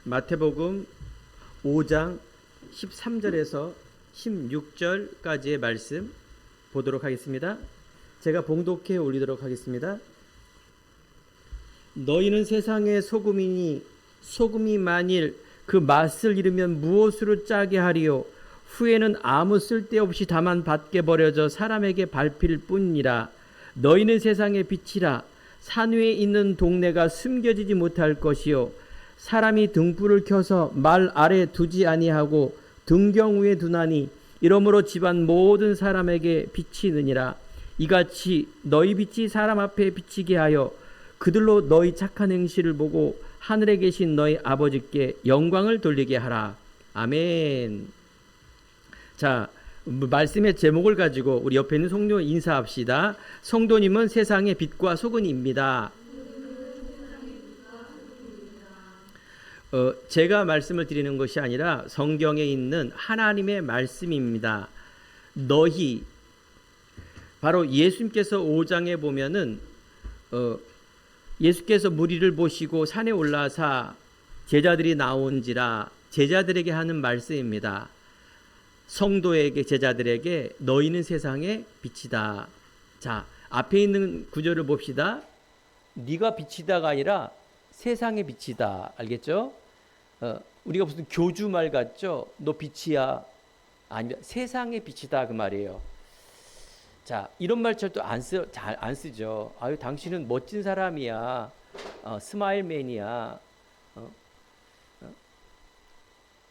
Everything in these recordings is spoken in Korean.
마태복음 5장 13절에서 16절까지의 말씀 보도록 하겠습니다. 제가 봉독해 올리도록 하겠습니다. 너희는 세상의 소금이니 소금이 만일 그 맛을 잃으면 무엇으로 짜게 하리요? 후에는 아무 쓸데없이 다만 밖에 버려져 사람에게 밟힐 뿐이라. 너희는 세상의 빛이라. 산 위에 있는 동네가 숨겨지지 못할 것이요, 사람이 등불을 켜서 말 아래 두지 아니하고 등경 위에 두나니 이러므로 집안 모든 사람에게 비치느니라. 이같이 너희 빛이 사람 앞에 비치게 하여 그들로 너희 착한 행실을 보고 하늘에 계신 너희 아버지께 영광을 돌리게 하라. 아멘. 자, 말씀의 제목을 가지고 우리 옆에 있는 성도 인사합시다. 성도님은 세상의 빛과 소금입니다. 제가 말씀을 드리는 것이 아니라 성경에 있는 하나님의 말씀입니다. 너희, 바로 예수님께서 5장에 보면은 예수께서 무리를 보시고 산에 올라사 제자들이 나온지라 제자들에게 하는 말씀입니다. 성도에게, 제자들에게 너희는 세상의 빛이다. 자, 앞에 있는 구절을 봅시다. 네가 빛이다가 아니라 세상의 빛이다. 알겠죠? 우리가 무슨 교주말 같죠? 너 빛이야. 아니, 세상의 빛이다 그 말이에요. 자, 이런 말 잘 안 쓰죠. 아유, 당신은 멋진 사람이야. 스마일맨이야.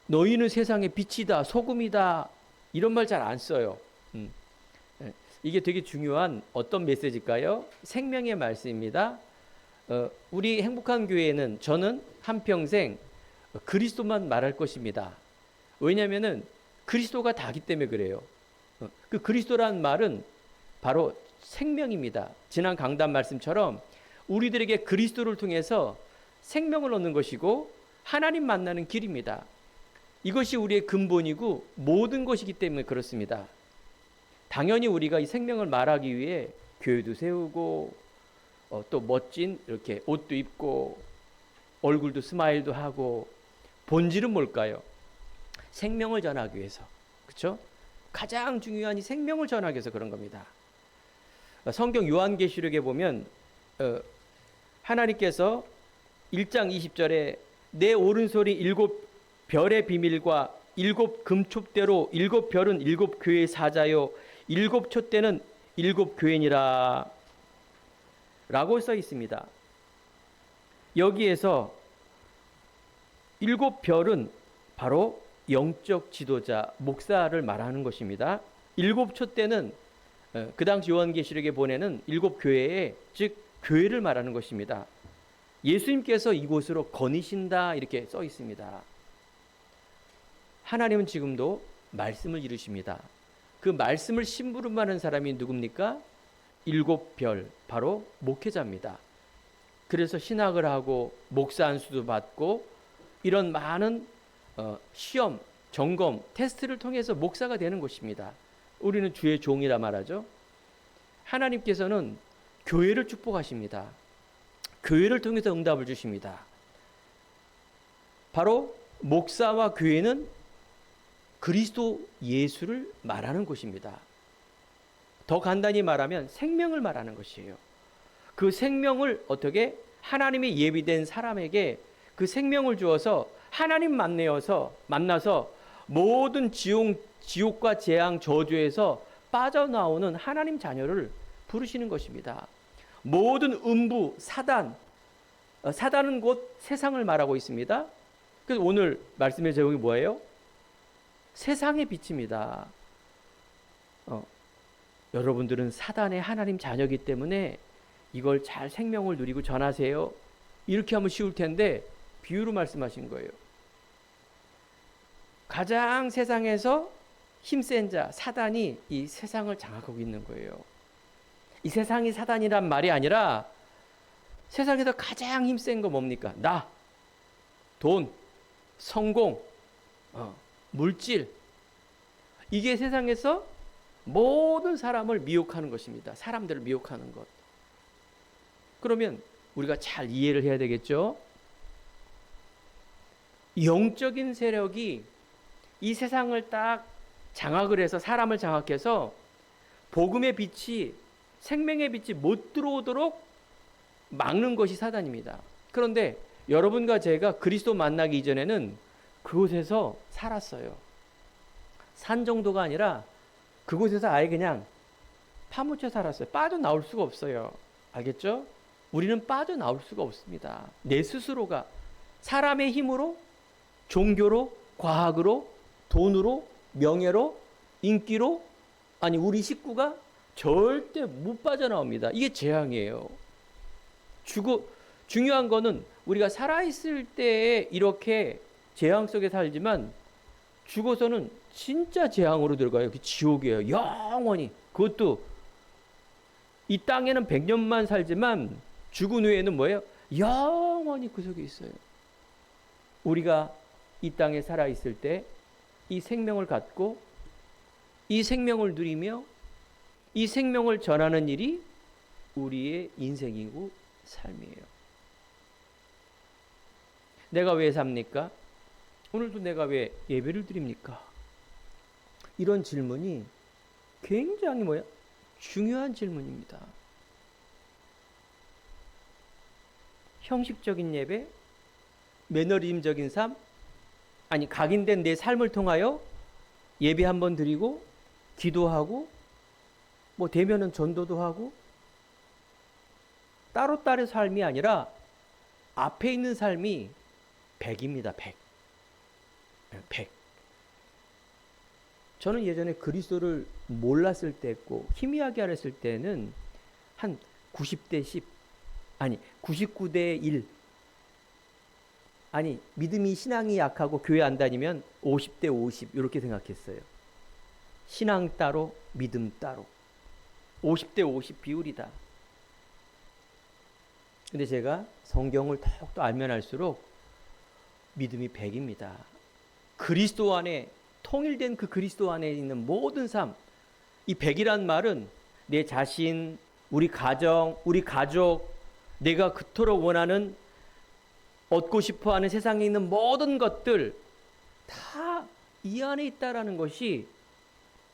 너희는 세상의 빛이다, 소금이다. 이런 말 잘 안 써요. 이게 되게 중요한 어떤 메시지일까요? 생명의 말씀입니다. 우리 행복한 교회는 저는 한평생 그리스도만 말할 것입니다. 왜냐하면은 그리스도가 다기 때문에 그래요. 그 그리스도라는 말은 바로 생명입니다. 지난 강단 말씀처럼 우리들에게 그리스도를 통해서 생명을 얻는 것이고 하나님 만나는 길입니다. 이것이 우리의 근본이고 모든 것이기 때문에 그렇습니다. 당연히 우리가 이 생명을 말하기 위해 교회도 세우고 또 멋진 이렇게 옷도 입고 얼굴도 스마일도 하고, 본질은 뭘까요? 생명을 전하기 위해서. 그렇죠? 가장 중요한 이 생명을 전하기 위해서 그런 겁니다. 성경 요한계시록에 보면 하나님께서 1장 20절에 내 오른손이 7별의 비밀과 7 금촛대로 7별은 7 교회의 사자요 7 촛대는 7 교회니라 라고 써 있습니다. 여기에서 7 별은 바로 영적 지도자, 목사를 말하는 것입니다. 7 촛대는 그 당시 요한계시록에 보내는 7 교회의, 즉 교회를 말하는 것입니다. 예수님께서 이곳으로 거니신다 이렇게 써 있습니다. 하나님은 지금도 말씀을 이루십니다. 그 말씀을 심부름하는 사람이 누굽니까? 7 별, 바로 목회자입니다. 그래서 신학을 하고 목사 안수도 받고 이런 많은 시험, 점검, 테스트를 통해서 목사가 되는 것입니다. 우리는 주의 종이라 말하죠. 하나님께서는 교회를 축복하십니다. 교회를 통해서 응답을 주십니다. 바로 목사와 교회는 그리스도 예수를 말하는 곳입니다. 더 간단히 말하면 생명을 말하는 것이에요. 그 생명을 어떻게 하나님의 예비된 사람에게 그 생명을 주어서 하나님 만나서 모든 지옥과 재앙, 저주에서 빠져나오는 하나님 자녀를 부르시는 것입니다. 모든 음부, 사단은 곧 세상을 말하고 있습니다. 그래서 오늘 말씀의 제목이 뭐예요? 세상의 빛입니다. 여러분들은 사단의 하나님 자녀이기 때문에 이걸 잘 생명을 누리고 전하세요. 이렇게 하면 쉬울 텐데 비유로 말씀하신 거예요. 가장 세상에서 힘센 자, 사단이 이 세상을 장악하고 있는 거예요. 이 세상이 사단이란 말이 아니라 세상에서 가장 힘센 거 뭡니까? 나, 돈, 성공, 물질. 이게 세상에서 모든 사람을 미혹하는 것입니다. 사람들을 미혹하는 것. 그러면 우리가 잘 이해를 해야 되겠죠? 영적인 세력이 이 세상을 딱 장악을 해서 사람을 장악해서 복음의 빛이, 생명의 빛이 못 들어오도록 막는 것이 사단입니다. 그런데 여러분과 제가 그리스도 만나기 이전에는 그곳에서 살았어요. 산 정도가 아니라 그곳에서 아예 그냥 파묻혀 살았어요. 빠져나올 수가 없어요. 알겠죠? 우리는 빠져나올 수가 없습니다. 내 스스로가 사람의 힘으로, 종교로, 과학으로, 돈으로, 명예로, 인기로, 아니 우리 식구가 절대 못 빠져나옵니다. 이게 재앙이에요. 중요한 거는 우리가 살아있을 때에 이렇게 재앙 속에 살지만 죽어서는 진짜 재앙으로 들어가요. 지옥이에요. 영원히. 그것도 이 땅에는 100년만 살지만 죽은 후에는 뭐예요? 영원히 그 속에 있어요. 우리가 이 땅에 살아있을 때 이 생명을 갖고 이 생명을 누리며 이 생명을 전하는 일이 우리의 인생이고 삶이에요. 내가 왜 삽니까? 오늘도 내가 왜 예배를 드립니까? 이런 질문이 굉장히 중요한 질문입니다. 형식적인 예배, 매너리즘적인 삶, 아니 각인된 내 삶을 통하여 예배 한번 드리고 기도하고 되면은 전도도 하고 따로따로 삶이 아니라 앞에 있는 삶이 100입니다. 100. 저는 예전에 그리스도를 몰랐을 때 했고 희미하게 알았을 때는 한 90대 10, 아니 99대 1, 아니 믿음이 신앙이 약하고 교회 안 다니면 50대 50 이렇게 생각했어요. 신앙 따로 믿음 따로 50대 50 비율이다. 근데 제가 성경을 더욱더 알면 알수록 믿음이 100입니다. 그리스도 안에 통일된 그 그리스도 안에 있는 모든 삶, 이 100이란 말은 내 자신, 우리 가정, 우리 가족, 내가 그토록 원하는 얻고 싶어하는 세상에 있는 모든 것들 다 이 안에 있다라는 것이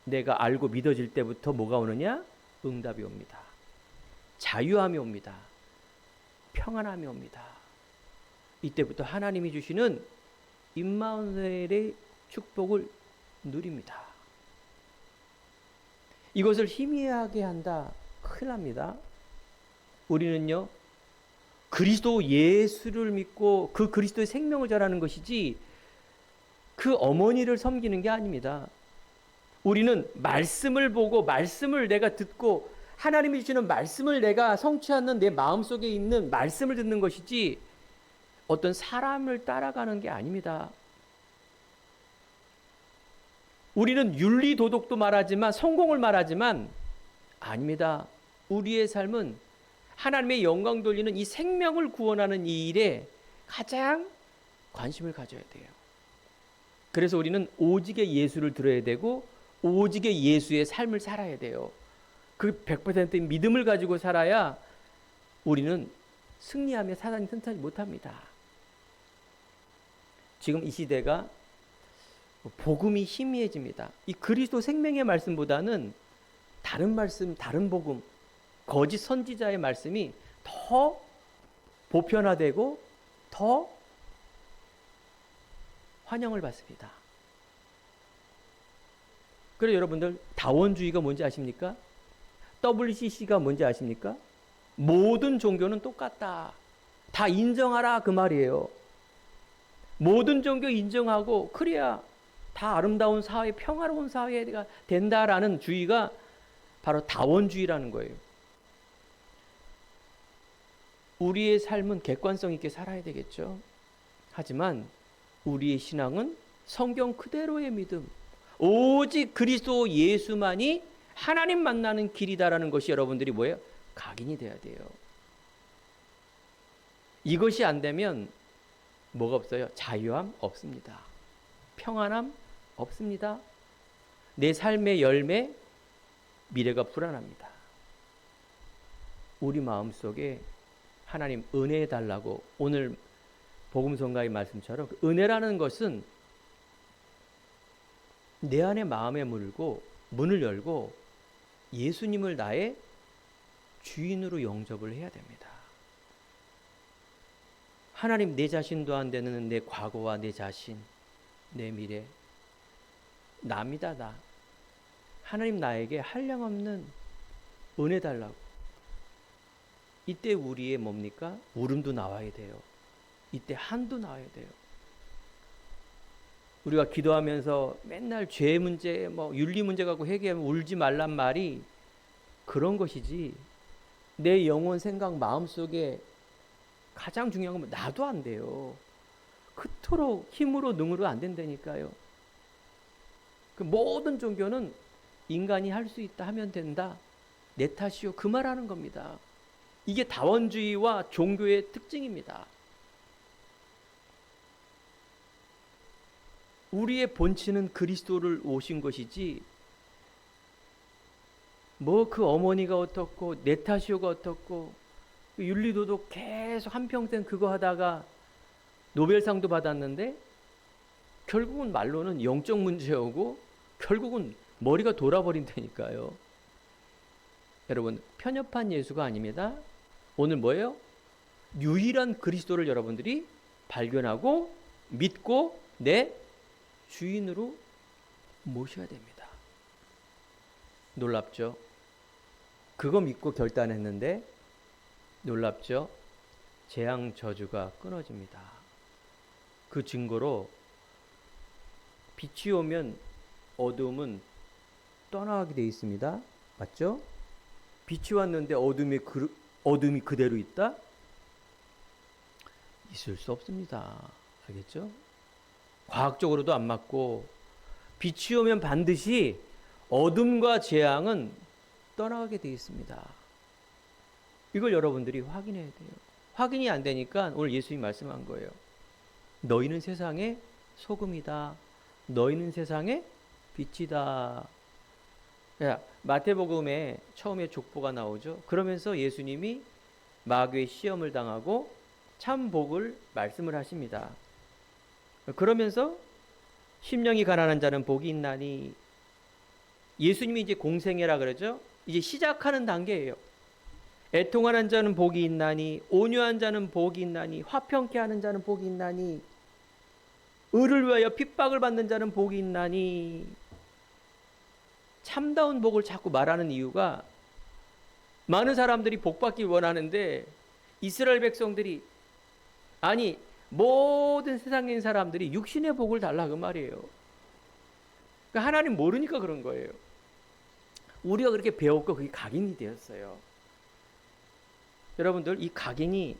내가 알고 믿어질 때부터 뭐가 오느냐? 응답이 옵니다. 자유함이 옵니다. 평안함이 옵니다. 이때부터 하나님이 주시는 임마누엘의 축복을 누립니다. 이것을 희미하게 한다. 큰일 납니다. 우리는요, 그리스도 예수를 믿고 그 그리스도의 생명을 전하는 것이지 그 어머니를 섬기는 게 아닙니다. 우리는 말씀을 보고 말씀을 내가 듣고 하나님이 주시는 말씀을 내가 성취하는 내 마음속에 있는 말씀을 듣는 것이지 어떤 사람을 따라가는 게 아닙니다. 우리는 윤리 도덕도 말하지만 성공을 말하지만 아닙니다. 우리의 삶은 하나님의 영광 돌리는 이 생명을 구원하는 이 일에 가장 관심을 가져야 돼요. 그래서 우리는 오직의 예수를 들어야 되고 오직의 예수의 삶을 살아야 돼요. 그 100%의 믿음을 가지고 살아야 우리는 승리하며 사단이 튼튼하지 못합니다. 지금 이 시대가 복음이 희미해집니다. 이 그리스도 생명의 말씀보다는 다른 말씀, 다른 복음, 거짓 선지자의 말씀이 더 보편화되고 더 환영을 받습니다. 그래서 여러분들 다원주의가 뭔지 아십니까? WCC가 뭔지 아십니까? 모든 종교는 똑같다. 다 인정하라 그 말이에요. 모든 종교 인정하고 그래야 다 아름다운 사회, 평화로운 사회가 된다라는 주의가 바로 다원주의라는 거예요. 우리의 삶은 객관성 있게 살아야 되겠죠. 하지만 우리의 신앙은 성경 그대로의 믿음, 오직 그리스도 예수만이 하나님 만나는 길이다라는 것이 여러분들이 뭐예요? 각인이 돼야 돼요. 이것이 안 되면 뭐가 없어요? 자유함 없습니다. 평안함 없습니다. 내 삶의 열매, 미래가 불안합니다. 우리 마음속에 하나님 은혜 달라고 오늘 복음성가의 말씀처럼 은혜라는 것은 내 안에 마음에 문을 열고 예수님을 나의 주인으로 영접을 해야 됩니다. 하나님, 내 자신도 안 되는 내 과거와 내 자신, 내 미래, 나입니다. 나. 하나님, 나에게 한량없는 은혜 달라고. 이때 우리의 뭡니까? 울음도 나와야 돼요. 이때 한도 나와야 돼요. 우리가 기도하면서 맨날 죄 문제, 윤리 문제 갖고 회개하면 울지 말란 말이 그런 것이지, 내 영혼, 생각, 마음속에 가장 중요한 건 나도 안 돼요. 그토록 힘으로 능으로 안 된다니까요. 그 모든 종교는 인간이 할 수 있다 하면 된다, 내 탓이요, 그 말하는 겁니다. 이게 다원주의와 종교의 특징입니다. 우리의 본체는 그리스도를 오신 것이지, 그 어머니가 어떻고 내 탓이요가 어떻고, 윤리도덕 계속 한평생 그거 하다가 노벨상도 받았는데 결국은 말로는 영적 문제오고 결국은 머리가 돌아버린다니까요. 여러분, 편협한 예수가 아닙니다. 오늘 뭐예요? 유일한 그리스도를 여러분들이 발견하고 믿고 내 주인으로 모셔야 됩니다. 놀랍죠? 그거 믿고 결단했는데 놀랍죠? 재앙 저주가 끊어집니다. 그 증거로 빛이 오면 어둠은 떠나가게 되어 있습니다. 맞죠? 빛이 왔는데 어둠이 그대로 있다? 있을 수 없습니다. 알겠죠? 과학적으로도 안 맞고, 빛이 오면 반드시 어둠과 재앙은 떠나가게 되어 있습니다. 이걸 여러분들이 확인해야 돼요. 확인이 안 되니까 오늘 예수님이 말씀한 거예요. 너희는 세상의 소금이다. 너희는 세상의 빛이다. 마태복음에 처음에 족보가 나오죠. 그러면서 예수님이 마귀의 시험을 당하고 참 복을 말씀을 하십니다. 그러면서 심령이 가난한 자는 복이 있나니, 예수님이 이제 공생애라 그러죠. 이제 시작하는 단계예요. 애통하는 자는 복이 있나니, 온유한 자는 복이 있나니, 화평케 하는 자는 복이 있나니, 의를 위하여 핍박을 받는 자는 복이 있나니. 참다운 복을 자꾸 말하는 이유가, 많은 사람들이 복 받기 원하는데 이스라엘 백성들이, 아니 모든 세상에 있는 사람들이 육신의 복을 달라 그 말이에요. 그러니까 하나님 모르니까 그런 거예요. 우리가 그렇게 배웠고 그게 각인이 되었어요. 여러분들, 이 각인이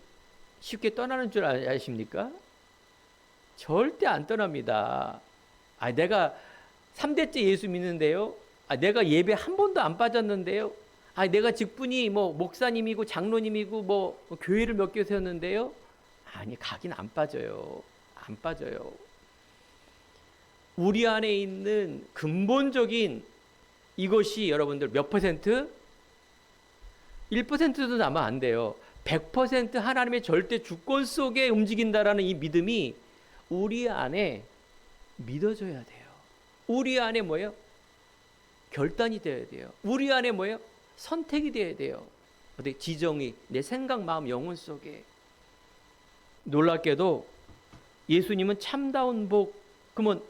쉽게 떠나는 줄 아십니까? 절대 안 떠납니다. 내가 3대째 예수 믿는데요. 내가 예배 한 번도 안 빠졌는데요. 내가 직분이 목사님이고 장로님이고 교회를 몇 개 세웠는데요. 아니, 각인 안 빠져요. 안 빠져요. 우리 안에 있는 근본적인 이것이 여러분들 몇 퍼센트? 1%도 나면 안 돼요. 100% 하나님의 절대 주권 속에 움직인다라는 이 믿음이 우리 안에 믿어져야 돼요. 우리 안에 뭐예요? 결단이 되어야 돼요. 우리 안에 뭐예요? 선택이 되어야 돼요. 어떻게 지정이 내 생각, 마음, 영혼 속에. 놀랍게도 예수님은 참다운 복, 그러면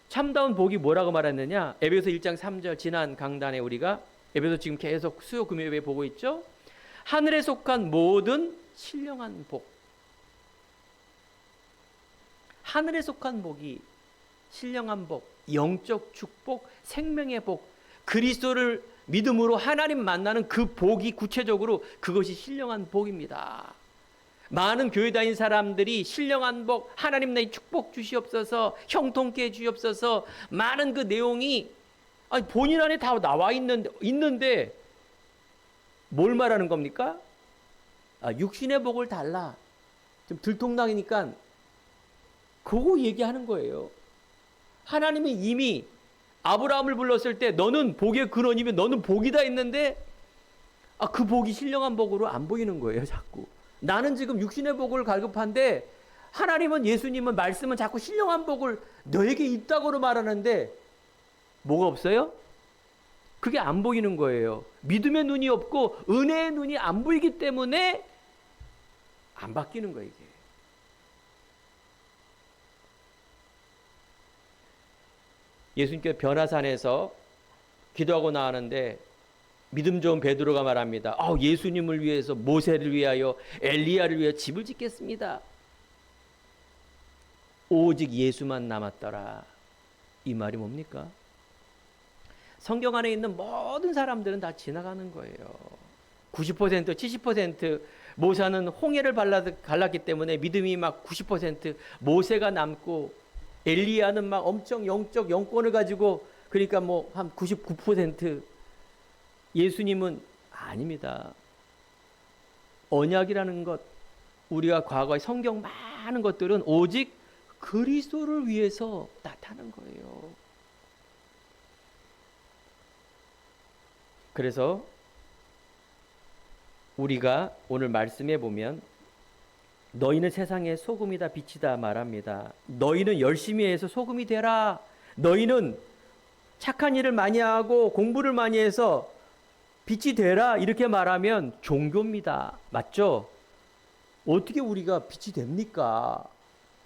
참다운 복이 뭐라고 말했느냐? 에베소 1장 3절 지난 강단에 우리가 에베소 지금 계속 수요 금요일 보고 있죠? 하늘에 속한 모든 신령한 복. 하늘에 속한 복이 신령한 복, 영적 축복, 생명의 복, 그리스도를 믿음으로 하나님 만나는 그 복이 구체적으로 그것이 신령한 복입니다. 많은 교회 다닌 사람들이 신령한 복, 하나님 나의 축복 주시옵소서, 형통케 주시옵소서, 많은 그 내용이 본인 안에 다 나와 있는데 뭘 말하는 겁니까? 육신의 복을 달라. 좀 들통나니까 그거 얘기하는 거예요. 하나님이 이미 아브라함을 불렀을 때 너는 복의 근원이면 너는 복이다 했는데 그 복이 신령한 복으로 안 보이는 거예요. 자꾸 나는 지금 육신의 복을 갈급한데 하나님은, 예수님은, 말씀은 자꾸 신령한 복을 너에게 있다고로 말하는데 뭐가 없어요? 그게 안 보이는 거예요. 믿음의 눈이 없고 은혜의 눈이 안 보이기 때문에 안 바뀌는 거예요, 이게. 예수님께서 변화산에서 기도하고 나왔는데 믿음 좋은 베드로가 말합니다. 예수님을 위해서, 모세를 위하여, 엘리야를 위하여 집을 짓겠습니다. 오직 예수만 남았더라. 이 말이 뭡니까? 성경 안에 있는 모든 사람들은 다 지나가는 거예요. 90%, 70% 모세는 홍해를 갈랐기 때문에 믿음이 막 90%, 모세가 남고, 엘리야는 막 엄청 영적 영권을 가지고, 그러니까 뭐 한 99%. 예수님은 아닙니다. 언약이라는 것, 우리가 과거의 성경 많은 것들은 오직 그리스도를 위해서 나타난 거예요. 그래서 우리가 오늘 말씀해 보면 너희는 세상의 소금이다 빛이다 말합니다. 너희는 열심히 해서 소금이 되라. 너희는 착한 일을 많이 하고 공부를 많이 해서 빛이 되라. 이렇게 말하면 종교입니다. 맞죠? 어떻게 우리가 빛이 됩니까?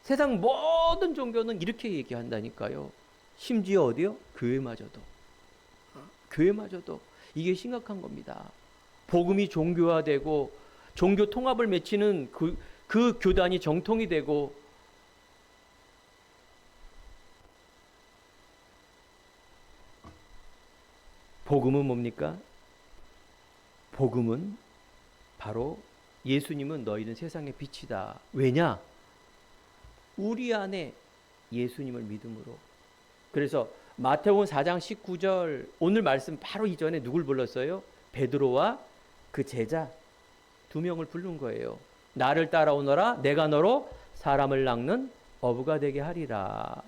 세상 모든 종교는 이렇게 얘기한다니까요. 심지어 어디요? 교회마저도. 교회마저도. 이게 심각한 겁니다. 복음이 종교화되고 종교 통합을 맺히는 그 교단이 정통이 되고, 복음은 뭡니까? 복음은 바로 예수님은 너희는 세상의 빛이다. 왜냐? 우리 안에 예수님을 믿음으로. 그래서 마태복음 4장 19절, 오늘 말씀 바로 이전에 누굴 불렀어요? 베드로와 그 제자 두 명을 부른 거예요. 나를 따라오너라. 내가 너로 사람을 낚는 어부가 되게 하리라.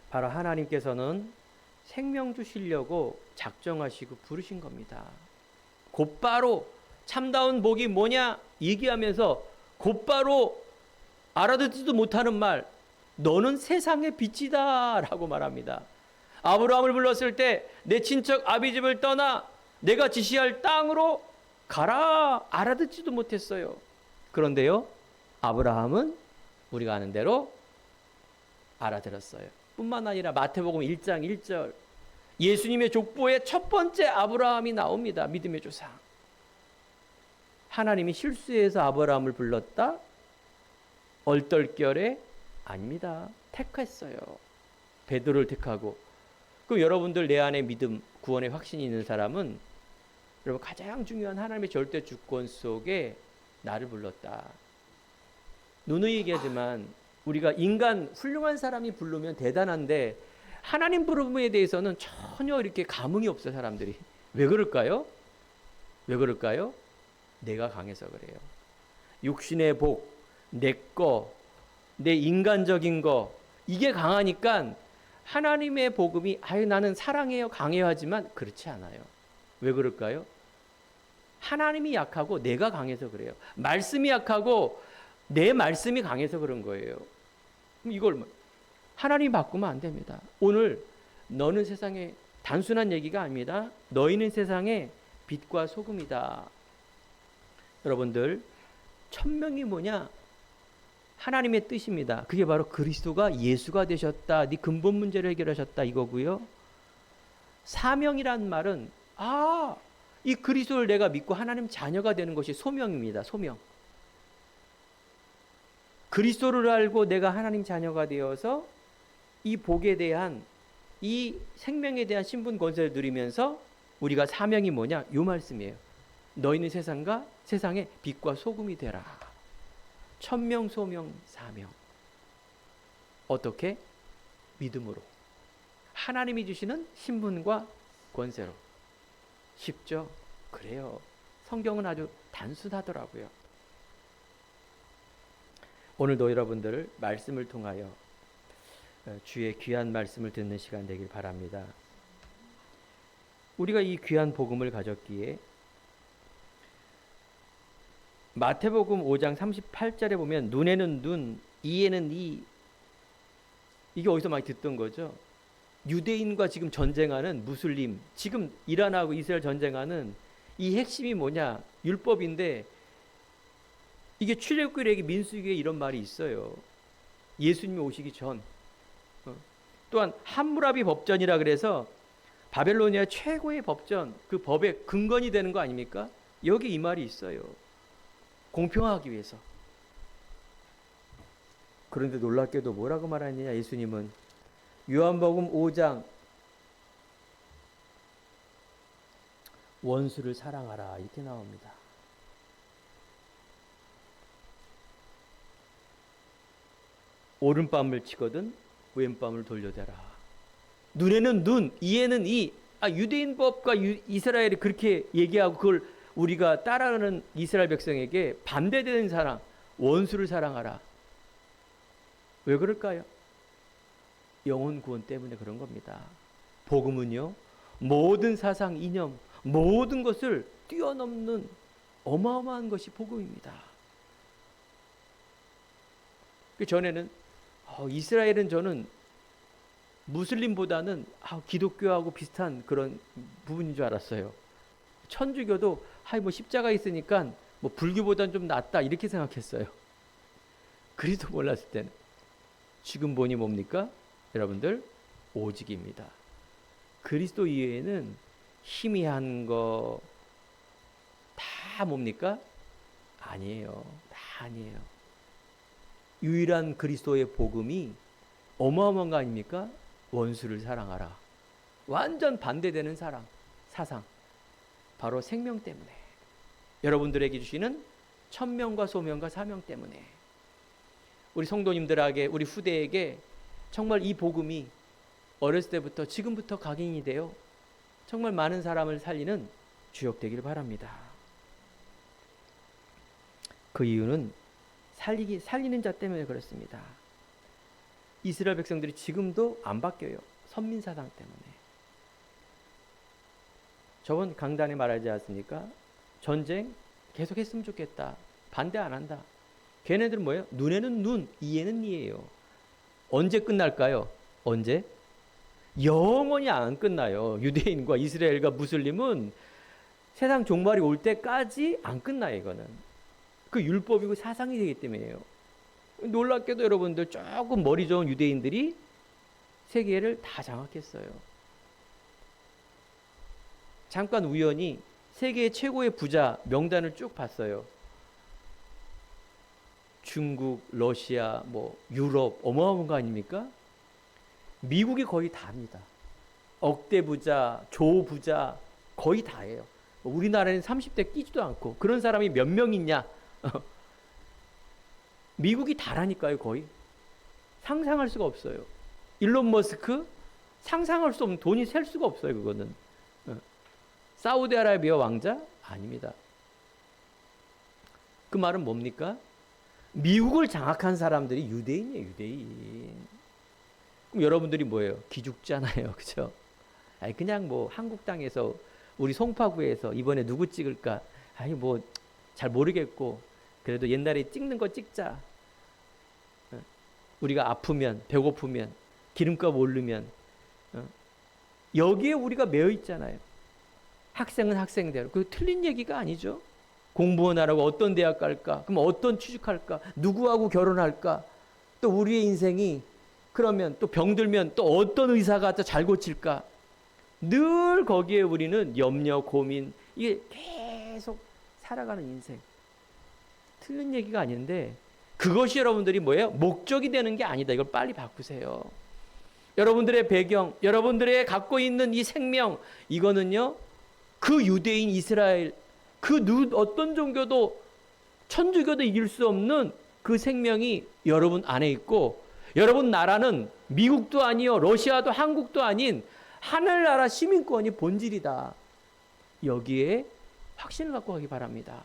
바로 하나님께서는 생명 주시려고 작정하시고 부르신 겁니다. 곧바로 참다운 복이 뭐냐 얘기하면서 곧바로 알아듣지도 못하는 말, 너는 세상의 빛이다 라고 말합니다. 아브라함을 불렀을 때 내 친척 아비집을 떠나 내가 지시할 땅으로 가라. 알아듣지도 못했어요. 그런데요, 아브라함은 우리가 아는 대로 알아들었어요. 뿐만 아니라 마태복음 1장 1절, 예수님의 족보의 첫 번째 아브라함이 나옵니다. 믿음의 조상. 하나님이 실수해서 아브라함을 불렀다? 얼떨결에 아닙니다. 택했어요. 베드로를 택하고. 그럼 여러분들 내 안에 믿음, 구원의 확신이 있는 사람은 여러분 가장 중요한 하나님의 절대 주권 속에 나를 불렀다. 누누이 얘기하지만 우리가 인간 훌륭한 사람이 부르면 대단한데 하나님 부름에 대해서는 전혀 이렇게 감흥이 없어요, 사람들이. 왜 그럴까요? 왜 그럴까요? 내가 강해서 그래요. 육신의 복, 내 거, 내 인간적인 거, 이게 강하니까 하나님의 복음이 나는 사랑해요, 강해요 하지만 그렇지 않아요. 왜 그럴까요? 하나님이 약하고 내가 강해서 그래요. 말씀이 약하고 내 말씀이 강해서 그런 거예요. 그럼 이걸 하나님 바꾸면 안 됩니다. 오늘 너는 세상에, 단순한 얘기가 아닙니다. 너희는 세상의 빛과 소금이다. 여러분들, 천명이 뭐냐? 하나님의 뜻입니다. 그게 바로 그리스도가 예수가 되셨다. 네 근본 문제를 해결하셨다 이거고요. 사명이란 말은 이 그리스도를 내가 믿고 하나님 자녀가 되는 것이 소명입니다. 소명. 그리스도를 알고 내가 하나님 자녀가 되어서 이 복에 대한, 이 생명에 대한 신분 권세를 누리면서 우리가 사명이 뭐냐? 이 말씀이에요. 너희는 세상의 빛과 소금이 되라. 천명, 소명, 사명. 어떻게? 믿음으로. 하나님이 주시는 신분과 권세로. 쉽죠? 그래요. 성경은 아주 단순하더라고요. 오늘도 여러분들 말씀을 통하여 주의 귀한 말씀을 듣는 시간 되길 바랍니다. 우리가 이 귀한 복음을 가졌기에 마태복음 5장 38절에 보면 눈에는 눈, 이에는 이. 이게 어디서 많이 듣던 거죠. 유대인과 지금 전쟁하는 무슬림, 지금 이란하고 이스라엘 전쟁하는 이 핵심이 뭐냐? 율법인데 이게 출애굽기 민수기에 이런 말이 있어요. 예수님이 오시기 전. 또한 함무라비 법전이라 그래서 바벨로니아 최고의 법전, 그 법의 근거이 되는 거 아닙니까? 여기 이 말이 있어요. 공평하기 위해서. 그런데 놀랍게도 뭐라고 말하느냐? 예수님은 요한복음 5장 원수를 사랑하라 이렇게 나옵니다. 오른밤을 치거든 왼밤을 돌려대라. 눈에는 눈, 이에는 이. 유대인 법과 이스라엘이 그렇게 얘기하고 그걸 우리가 따라하는 이스라엘 백성에게 반대되는 사랑, 원수를 사랑하라. 왜 그럴까요? 영혼 구원 때문에 그런 겁니다. 복음은요, 모든 사상, 이념, 모든 것을 뛰어넘는 어마어마한 것이 복음입니다. 그 전에는 이스라엘은 저는 무슬림보다는 기독교하고 비슷한 그런 부분인 줄 알았어요. 천주교도 뭐 십자가 있으니까 뭐 불교보다는 좀 낫다 이렇게 생각했어요. 그리도 몰랐을 때는. 지금 보니 뭡니까? 여러분들, 오직입니다. 그리스도 이외에는 희미한 거 다 뭡니까? 아니에요. 다 아니에요. 유일한 그리스도의 복음이 어마어마한 거 아닙니까? 원수를 사랑하라. 완전 반대되는 사상. 바로 생명 때문에. 여러분들에게 주시는 천명과 소명과 사명 때문에. 우리 성도님들에게, 우리 후대에게 정말 이 복음이 어렸을 때부터 지금부터 각인이 되어 정말 많은 사람을 살리는 주역 되기를 바랍니다. 그 이유는 살리는 자 때문에 그렇습니다. 이스라엘 백성들이 지금도 안 바뀌어요. 선민사상 때문에. 저번 강단에 말하지 않습니까? 전쟁 계속 했으면 좋겠다. 반대 안 한다. 걔네들은 뭐예요? 눈에는 눈, 이에는 이예요. 언제 끝날까요? 언제? 영원히 안 끝나요. 유대인과 이스라엘과 무슬림은 세상 종말이 올 때까지 안 끝나요. 이거는. 그 율법이고 사상이 되기 때문이에요. 놀랍게도 여러분들 조금 머리 좋은 유대인들이 세계를 다 장악했어요. 잠깐 우연히 세계 최고의 부자 명단을 쭉 봤어요. 중국, 러시아, 유럽 어마어마한 거 아닙니까? 미국이 거의 다입니다. 억대 부자, 조 부자 거의 다예요. 우리나라는 30대 끼지도 않고 그런 사람이 몇 명 있냐? 미국이 다라니까요. 거의. 상상할 수가 없어요. 일론 머스크 상상할 수 없는 돈이 셀 수가 없어요. 그거는. 사우디아라비아 왕자? 아닙니다. 그 말은 뭡니까? 미국을 장악한 사람들이 유대인이에요. 유대인. 그럼 여러분들이 뭐예요? 기죽잖아요. 그죠? 그냥 한국 땅에서 우리 송파구에서 이번에 누구 찍을까? 잘 모르겠고 그래도 옛날에 찍는 거 찍자. 우리가 아프면, 배고프면, 기름값 오르면 여기에 우리가 매여 있잖아요. 학생은 학생대로. 그거 틀린 얘기가 아니죠. 공무원 하라고 어떤 대학 갈까? 그럼 어떤 취직할까? 누구하고 결혼할까? 또 우리의 인생이 그러면 또 병들면 또 어떤 의사가 잘 고칠까? 늘 거기에 우리는 염려, 고민, 이게 계속 살아가는 인생. 틀린 얘기가 아닌데 그것이 여러분들이 뭐예요? 목적이 되는 게 아니다. 이걸 빨리 바꾸세요. 여러분들의 배경, 여러분들의 갖고 있는 이 생명, 이거는요, 그 유대인 이스라엘, 어떤 종교도, 천주교도 이길 수 없는 그 생명이 여러분 안에 있고, 여러분 나라는 미국도 아니요, 러시아도 한국도 아닌 하늘나라 시민권이 본질이다. 여기에 확신을 갖고 가기 바랍니다.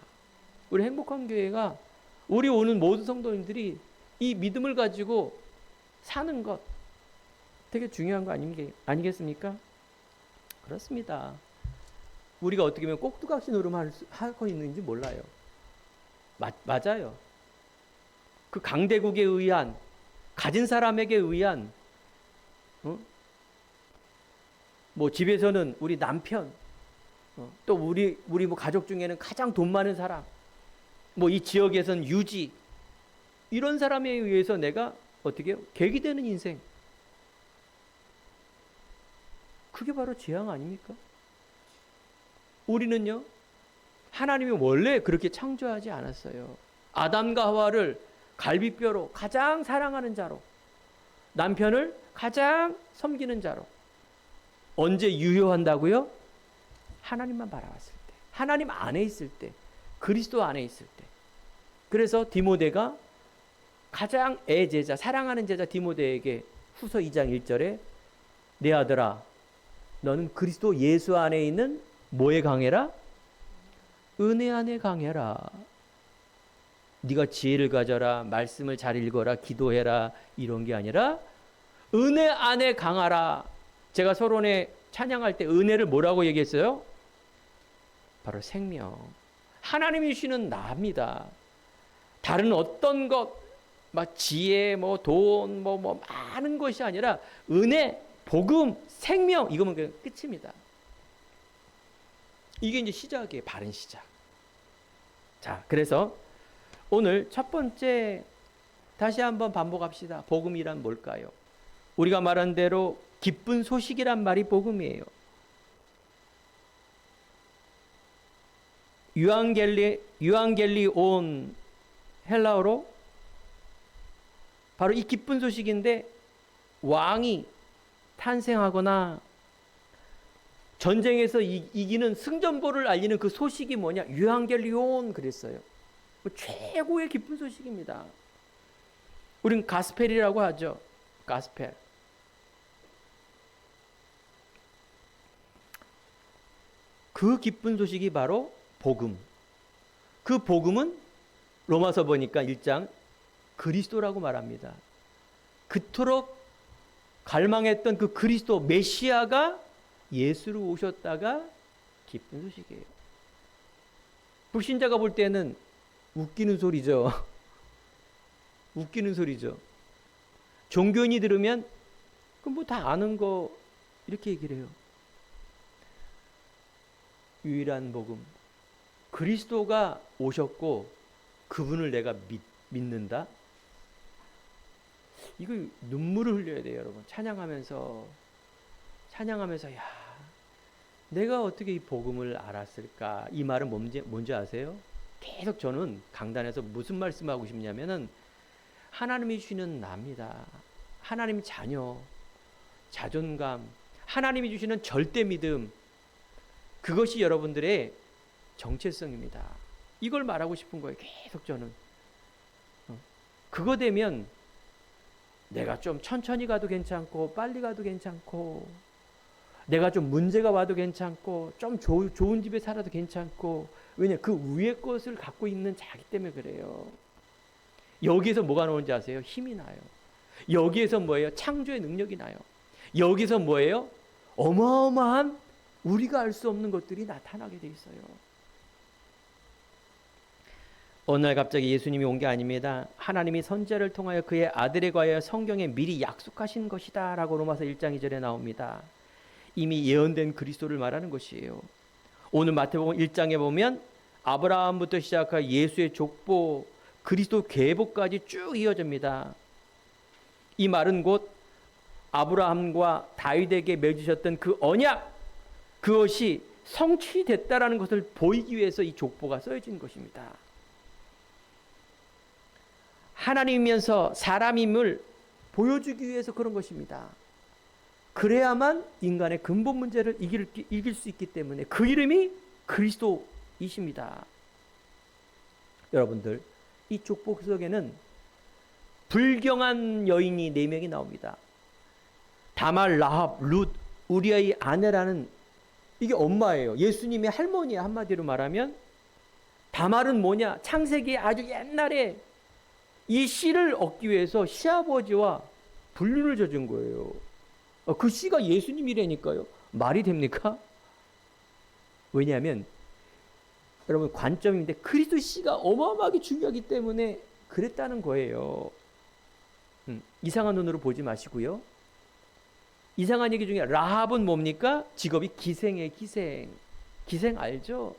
우리 행복한 교회가 우리 오는 모든 성도님들이 이 믿음을 가지고 사는 것 되게 중요한 거 아니겠습니까? 그렇습니다. 우리가 어떻게 보면 꼭두각시 노름하고 있는지 몰라요. 맞아요. 그 강대국에 의한, 가진 사람에게 의한, 뭐 집에서는 우리 남편, 또 우리 뭐 가족 중에는 가장 돈 많은 사람, 뭐 이 지역에선 유지, 이런 사람에 의해서 내가 어떻게 해요? 객이 되는 인생. 그게 바로 재앙 아닙니까? 우리는요, 하나님이 원래 그렇게 창조하지 않았어요. 아담과 하와를 갈비뼈로 가장 사랑하는 자로, 남편을 가장 섬기는 자로. 언제 유효한다고요? 하나님만 바라봤을 때, 하나님 안에 있을 때, 그리스도 안에 있을 때. 그래서 디모데가 가장 애제자, 사랑하는 제자 디모데에게 후서 2장 1절에 내 아들아 너는 그리스도 예수 안에 있는 뭐에 강해라? 은혜 안에 강해라. 네가 지혜를 가져라, 말씀을 잘 읽어라, 기도해라, 이런 게 아니라 은혜 안에 강하라. 제가 서론에 찬양할 때 은혜를 뭐라고 얘기했어요? 바로 생명. 하나님이 주시는 나입니다. 다른 어떤 것, 막 지혜, 뭐 돈, 뭐 많은 것이 아니라 은혜, 복음, 생명, 이거면 그냥 끝입니다. 이게 이제 시작이에요. 바른 시작. 자, 그래서 오늘 첫 번째 다시 한번 반복합시다. 복음이란 뭘까요? 우리가 말한 대로 기쁜 소식이란 말이 복음이에요. 유앙겔리온 헬라어로 바로 이 기쁜 소식인데, 왕이 탄생하거나 전쟁에서 이기는 승전보를 알리는 그 소식이 뭐냐? 유앙겔리온 그랬어요. 최고의 기쁜 소식입니다. 우린 가스펠이라고 하죠. 가스펠. 그 기쁜 소식이 바로 복음. 그 복음은 로마서 보니까 1장 그리스도라고 말합니다. 그토록 갈망했던 그 그리스도 메시아가 예수로 오셨다가 기쁜 소식이에요. 불신자가 볼 때는 웃기는 소리죠. 웃기는 소리죠. 종교인이 들으면 그럼 뭐 다 아는 거 이렇게 얘기를 해요. 유일한 복음, 그리스도가 오셨고 그분을 내가 믿는다? 이거 눈물을 흘려야 돼요, 여러분. 찬양하면서 야, 내가 어떻게 이 복음을 알았을까? 이 말은 뭔지 아세요? 계속 저는 강단에서 무슨 말씀하고 싶냐면은 하나님이 주시는 나입니다. 하나님 자녀, 자존감, 하나님이 주시는 절대 믿음, 그것이 여러분들의 정체성입니다. 이걸 말하고 싶은 거예요. 계속 저는. 그거 되면 내가 좀 천천히 가도 괜찮고 빨리 가도 괜찮고, 내가 좀 문제가 와도 괜찮고 좀 좋은 집에 살아도 괜찮고, 왜냐? 그 위의 것을 갖고 있는 자기 때문에 그래요. 여기에서 뭐가 나오는지 아세요? 힘이 나요. 여기에서 뭐예요? 창조의 능력이 나요. 여기서 뭐예요? 어마어마한 우리가 알 수 없는 것들이 나타나게 돼 있어요. 어느 날 갑자기 예수님이 온 게 아닙니다. 하나님이 선지자를 통하여 그의 아들에 관하여 성경에 미리 약속하신 것이다 라고 로마서 1장 2절에 나옵니다. 이미 예언된 그리스도를 말하는 것이에요. 오늘 마태복음 1장에 보면 아브라함부터 시작하여 예수의 족보, 그리스도 계보까지 쭉 이어집니다. 이 말은 곧 아브라함과 다윗에게 맺으셨던 그 언약, 그것이 성취됐다라는 것을 보이기 위해서 이 족보가 써진 것입니다. 하나님이면서 사람임을 보여주기 위해서 그런 것입니다. 그래야만 인간의 근본 문제를 이길 수 있기 때문에 그 이름이 그리스도이십니다. 여러분들, 이 족보 속에는 불경한 여인이 4명이 나옵니다. 다말, 라합, 룻, 우리아의 아내라는, 이게 엄마예요. 예수님의 할머니예요. 한마디로 말하면. 다말은 뭐냐? 창세기 아주 옛날에 이 씨를 얻기 위해서 시아버지와 불륜을 저진 거예요. 그 씨가 예수님이라니까요. 말이 됩니까? 왜냐하면 여러분 관점인데 그리스도 씨가 어마어마하게 중요하기 때문에 그랬다는 거예요. 이상한 눈으로 보지 마시고요. 이상한 얘기 중에 라합은 뭡니까? 직업이 기생이에요. 기생. 기생 알죠?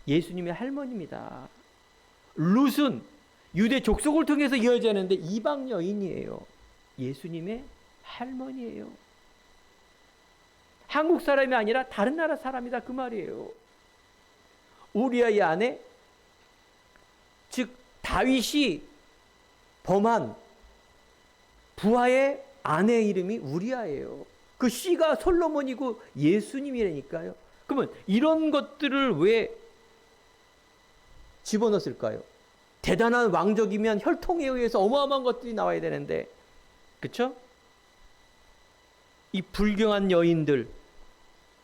예수님의 할머니입니다. 룻은 유대 족속을 통해서 이어지는데 이방 여인이에요. 예수님의 할머니예요. 한국 사람이 아니라 다른 나라 사람이다 그 말이에요. 우리아의 아내, 즉 다윗이 범한 부하의 아내 이름이 우리아예요. 그 씨가 솔로몬이고 예수님이라니까요. 그러면 이런 것들을 왜 집어넣었을까요? 대단한 왕족이면 혈통에 의해서 어마어마한 것들이 나와야 되는데, 그렇죠? 이 불경한 여인들,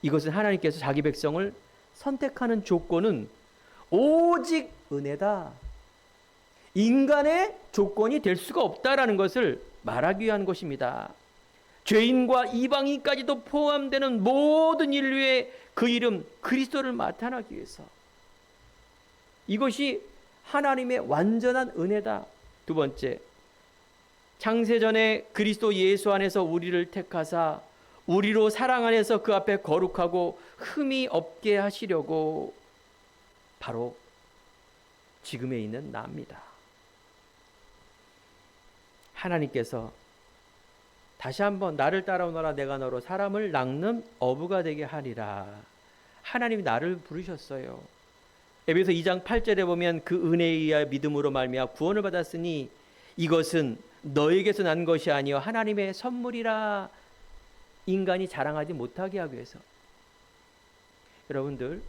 이것은 하나님께서 자기 백성을 선택하는 조건은 오직 은혜다. 인간의 조건이 될 수가 없다라는 것을 말하기 위한 것입니다. 죄인과 이방인까지도 포함되는 모든 인류의 그 이름 그리스도를 나타나기 위해서. 이것이 하나님의 완전한 은혜다. 두 번째, 창세전에 그리스도 예수 안에서 우리를 택하사 우리로 사랑 안에서 그 앞에 거룩하고 흠이 없게 하시려고 바로 지금에 있는 나입니다. 하나님께서 다시 한번 나를 따라오너라 내가 너로 사람을 낚는 어부가 되게 하리라. 하나님이 나를 부르셨어요. 에베소 2장 8절에 보면 그 은혜에 의하여 믿음으로 말미암아 구원을 받았으니 이것은 너에게서 난 것이 아니요 하나님의 선물이라. 인간이 자랑하지 못하게 하기 위해서. 여러분들,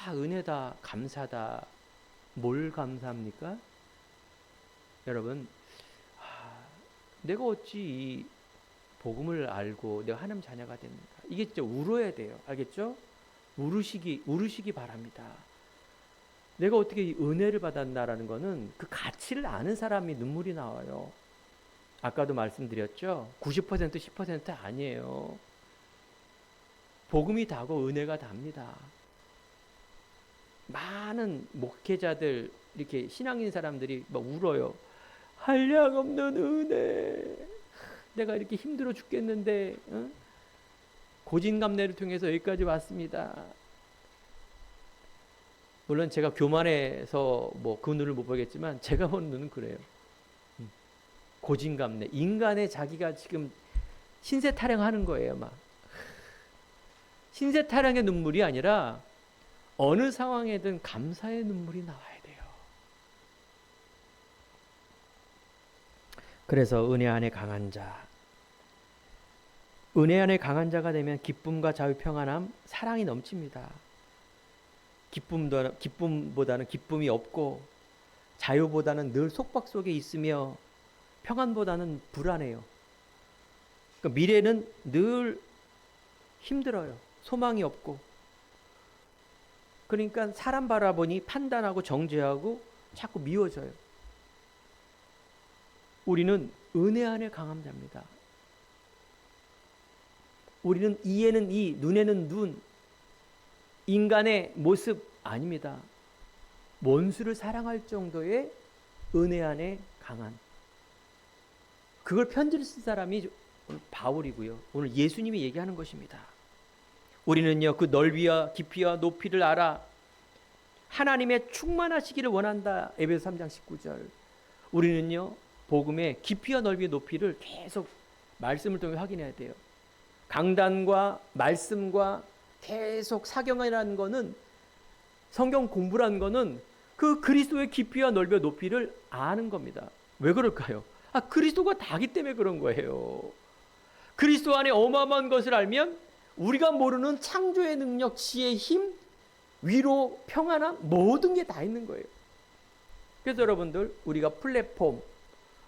은혜다, 감사다. 뭘 감사합니까? 여러분, 내가 어찌 이 복음을 알고 내가 하나님 자녀가 됐는가? 이게 진짜 울어야 돼요. 알겠죠? 울으시기 바랍니다. 내가 어떻게 이 은혜를 받았나라는 거는 그 가치를 아는 사람이 눈물이 나와요. 아까도 말씀드렸죠? 90% 10% 아니에요. 복음이 다고 은혜가 답니다. 많은 목회자들, 이렇게 신앙인 사람들이 막 울어요. 한량없는 은혜. 내가 이렇게 힘들어 죽겠는데 고진감래를 통해서 여기까지 왔습니다. 물론 제가 교만해서 그 눈을 못 보겠지만 제가 보는 눈은 그래요. 고진감래. 인간의 자기가 지금 신세 타령하는 거예요. 막 신세 타령의 눈물이 아니라 어느 상황에든 감사의 눈물이 나와야 돼요. 그래서 은혜 안에 강한 자, 은혜 안에 강한 자가 되면 기쁨과 자유, 평안함, 사랑이 넘칩니다. 기쁨보다는 기쁨이 없고 자유보다는 늘 속박 속에 있으며 평안보다는 불안해요. 그러니까 미래는 늘 힘들어요. 소망이 없고. 그러니까 사람 바라보니 판단하고 정죄하고 자꾸 미워져요. 우리는 은혜 안에 강한 자입니다. 우리는 이에는 이, 눈에는 눈, 인간의 모습 아닙니다. 원수를 사랑할 정도의 은혜 안에 강한. 그걸 편지를 쓴 사람이 오늘 바울이고요. 오늘 예수님이 얘기하는 것입니다. 우리는요, 그 넓이와 깊이와 높이를 알아 하나님의 충만하시기를 원한다. 에베소 3장 19절. 우리는요, 복음의 깊이와 넓이와 높이를 계속 말씀을 통해 확인해야 돼요. 강단과 말씀과 계속 사경이라는 거는, 성경 공부라는 거는 그 그리스도의 깊이와 넓이와 높이를 아는 겁니다. 왜 그럴까요? 그리스도가 다기 때문에 그런 거예요. 그리스도 안에 어마어마한 것을 알면 우리가 모르는 창조의 능력, 지혜의 힘, 위로, 평안함, 모든 게 다 있는 거예요. 그래서 여러분들, 우리가 플랫폼,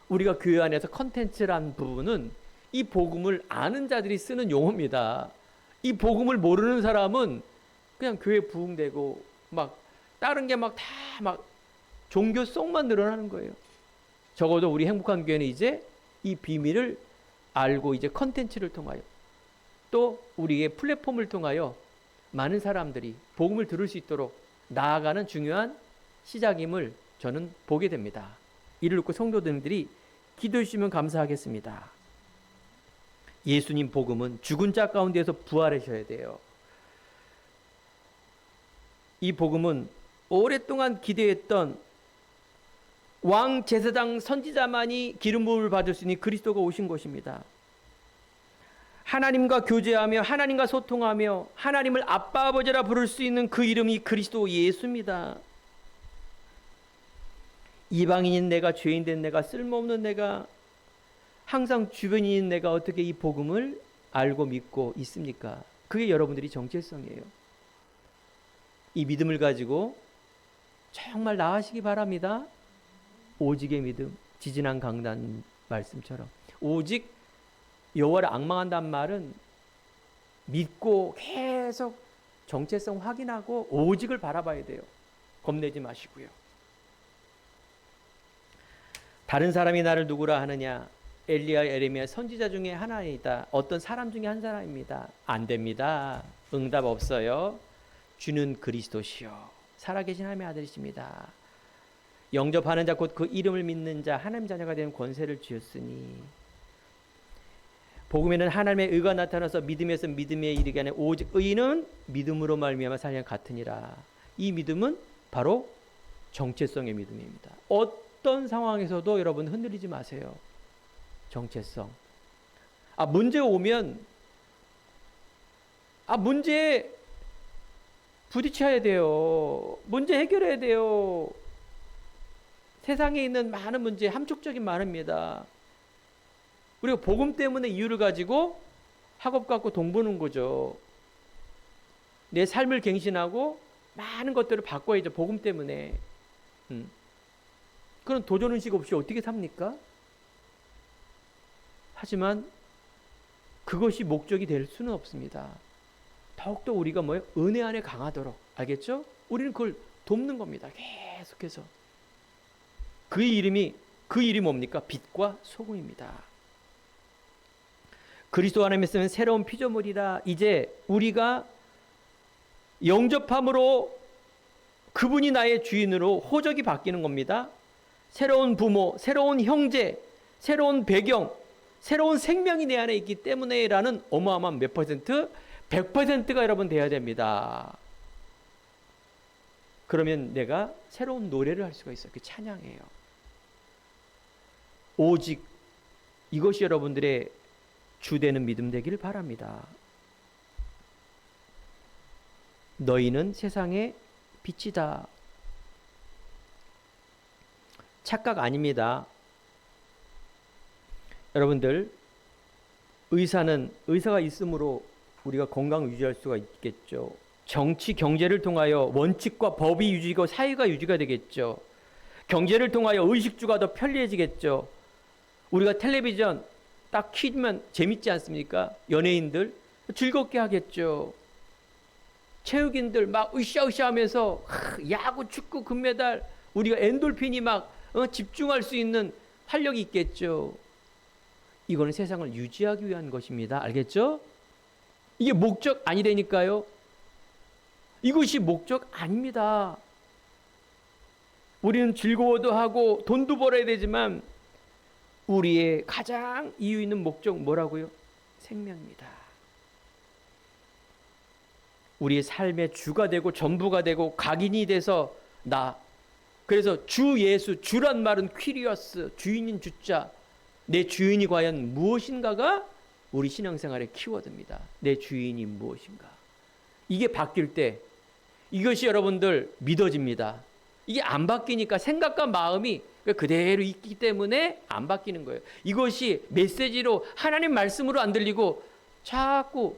우리가 교회 안에서 컨텐츠란 부분은 이 복음을 아는 자들이 쓰는 용어입니다. 이 복음을 모르는 사람은 그냥 교회 부흥되고 막 다른 게 막 다 막 종교성만 늘어나는 거예요. 적어도 우리 행복한 교회는 이제 이 비밀을 알고 이제 컨텐츠를 통하여 또 우리의 플랫폼을 통하여 많은 사람들이 복음을 들을 수 있도록 나아가는 중요한 시작임을 저는 보게 됩니다. 이를 놓고 성도님들이 기도해 주시면 감사하겠습니다. 예수님 복음은 죽은 자 가운데서 부활하셔야 돼요. 이 복음은 오랫동안 기대했던 왕 제사장 선지자만이 기름 부음을 받을 수 있는 그리스도가 오신 것입니다. 하나님과 교제하며 하나님과 소통하며 하나님을 아빠 아버지라 부를 수 있는 그 이름이 그리스도 예수입니다. 이방인인 내가, 죄인된 내가, 쓸모없는 내가, 항상 주변에 있는 내가 어떻게 이 복음을 알고 믿고 있습니까? 그게 여러분들이 정체성이에요. 이 믿음을 가지고 정말 나아가시기 바랍니다. 오직의 믿음, 지지난 강단 말씀처럼. 오직 여호와를 앙망한다는 말은 믿고 계속 정체성 확인하고 오직을 바라봐야 돼요. 겁내지 마시고요. 다른 사람이 나를 누구라 하느냐? 엘리야, 에레미야 선지자 중에 하나이다. 어떤 사람 중에 한 사람입니다. 안 됩니다. 응답 없어요. 주는 그리스도시요 살아계신 하나님의 아들이십니다. 영접하는 자 곧 그 이름을 믿는 자 하나님 자녀가 되는 권세를 주셨으니. 복음에는 하나님의 의가 나타나서 믿음에서 믿음에 이르게 하는 오직 의인은 믿음으로 말미암아 살려 같으니라. 이 믿음은 바로 정체성의 믿음입니다. 어떤 상황에서도 여러분 흔들리지 마세요. 정체성. 문제 오면 문제에 부딪혀야 돼요. 문제 해결해야 돼요. 세상에 있는 많은 문제 함축적인 말입니다. 우리가 복음 때문에 이유를 가지고 학업 갖고 돈 버는 거죠. 내 삶을 갱신하고 많은 것들을 바꿔야죠. 복음 때문에. 그런 도전의식 없이 어떻게 삽니까? 하지만 그것이 목적이 될 수는 없습니다. 더욱더 우리가 은혜 안에 강하도록. 알겠죠? 우리는 그걸 돕는 겁니다. 계속해서. 그 이름이 뭡니까? 빛과 소금입니다. 그리스도 안에 있으면 새로운 피조물이라. 이제 우리가 영접함으로 그분이 나의 주인으로 호적이 바뀌는 겁니다. 새로운 부모, 새로운 형제, 새로운 배경, 새로운 생명이 내 안에 있기 때문에 라는 어마어마한 몇 퍼센트? 100%가 여러분 돼야 됩니다. 그러면 내가 새로운 노래를 할 수가 있어요. 그 찬양이에요. 오직 이것이 여러분들의 주되는 믿음 되기를 바랍니다. 너희는 세상의 빛이다. 착각 아닙니다. 여러분들, 의사가 있으므로 우리가 건강을 유지할 수가 있겠죠. 정치, 경제를 통하여 원칙과 법이 유지고 사회가 유지가 되겠죠. 경제를 통하여 의식주가 더 편리해지겠죠. 우리가 텔레비전 딱 키면 재밌지 않습니까? 연예인들 즐겁게 하겠죠. 체육인들 막 으쌰으쌰 하면서 야구, 축구, 금메달, 우리가 엔돌핀이 막 집중할 수 있는 활력이 있겠죠. 이거는 세상을 유지하기 위한 것입니다. 알겠죠? 이게 목적 아니라니까요. 이것이 목적 아닙니다. 우리는 즐거워도 하고 돈도 벌어야 되지만 우리의 가장 이유 있는 목적 뭐라고요? 생명입니다. 우리의 삶의 주가 되고 전부가 되고 각인이 돼서 그래서 주 예수, 주란 말은 퀴리어스, 주인인 주자. 내 주인이 과연 무엇인가가 우리 신앙생활의 키워드입니다. 내 주인이 무엇인가. 이게 바뀔 때 이것이 여러분들 믿어집니다. 이게 안 바뀌니까 생각과 마음이 그대로 있기 때문에 안 바뀌는 거예요. 이것이 메시지로 하나님 말씀으로 안 들리고 자꾸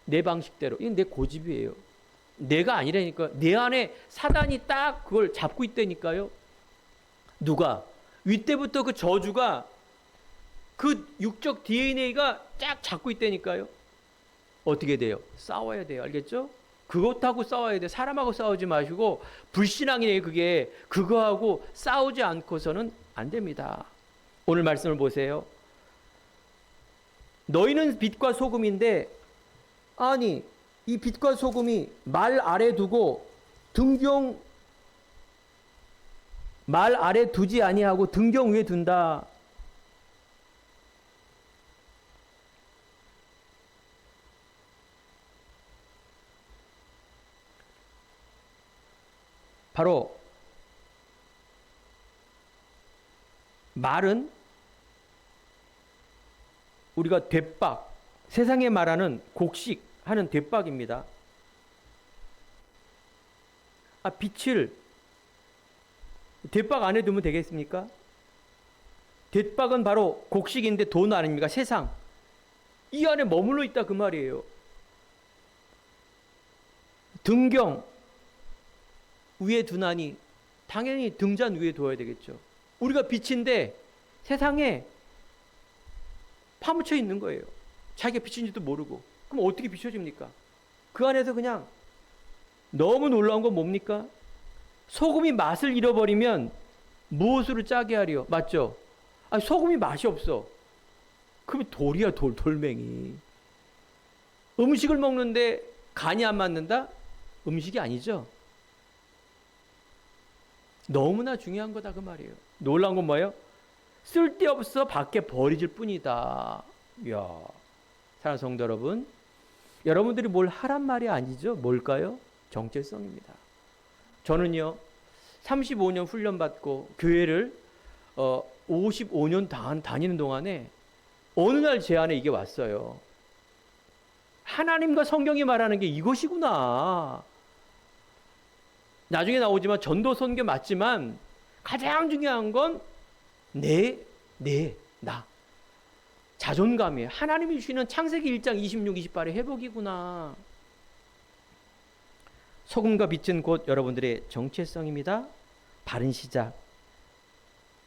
내 방식대로. 이건 내 고집이에요. 내가 아니라니까. 내 안에 사단이 딱 그걸 잡고 있다니까요. 누가? 윗때부터 그 저주가 그 육적 DNA가 쫙 잡고 있다니까요. 어떻게 돼요? 싸워야 돼요. 알겠죠? 그것하고 싸워야 돼. 사람하고 싸우지 마시고 불신앙이에요. 그거하고 싸우지 않고서는 안 됩니다. 오늘 말씀을 보세요. 너희는 빛과 소금인데, 아니 이 빛과 소금이 말 아래 두고 말 아래 두지 아니하고 등경 위에 둔다. 바로 말은 우리가 돛박, 세상에 말하는 곡식하는 돛박입니다. 빛을 돛박 안에 두면 되겠습니까? 돛박은 바로 곡식인데 돈 아닙니까? 세상. 이 안에 머물러 있다 그 말이에요. 등경 위에 두나니 당연히 등잔 위에 둬야 되겠죠. 우리가 빛인데 세상에 파묻혀 있는 거예요. 자기가 빛인지도 모르고. 그럼 어떻게 비춰집니까? 그 안에서 그냥 너무 놀라운 건 뭡니까? 소금이 맛을 잃어버리면 무엇으로 짜게 하리요? 맞죠? 소금이 맛이 없어. 그럼 돌이야, 돌멩이. 음식을 먹는데 간이 안 맞는다? 음식이 아니죠? 너무나 중요한 거다 그 말이에요. 놀라운 건 뭐예요? 쓸데없어 밖에 버리질 뿐이다. 이야, 사랑하는 성도 여러분, 여러분들이 뭘 하란 말이 아니죠? 뭘까요? 정체성입니다. 저는요 35년 훈련받고 교회를 55년 다니는 동안에 어느 날 제 안에 이게 왔어요. 하나님과 성경이 말하는 게 이것이구나. 나중에 나오지만 전도 선교 맞지만 가장 중요한 건 나. 자존감이에요. 하나님이 주시는 창세기 1장 26, 28의 회복이구나. 소금과 빛은 곧 여러분들의 정체성입니다. 바른 시작.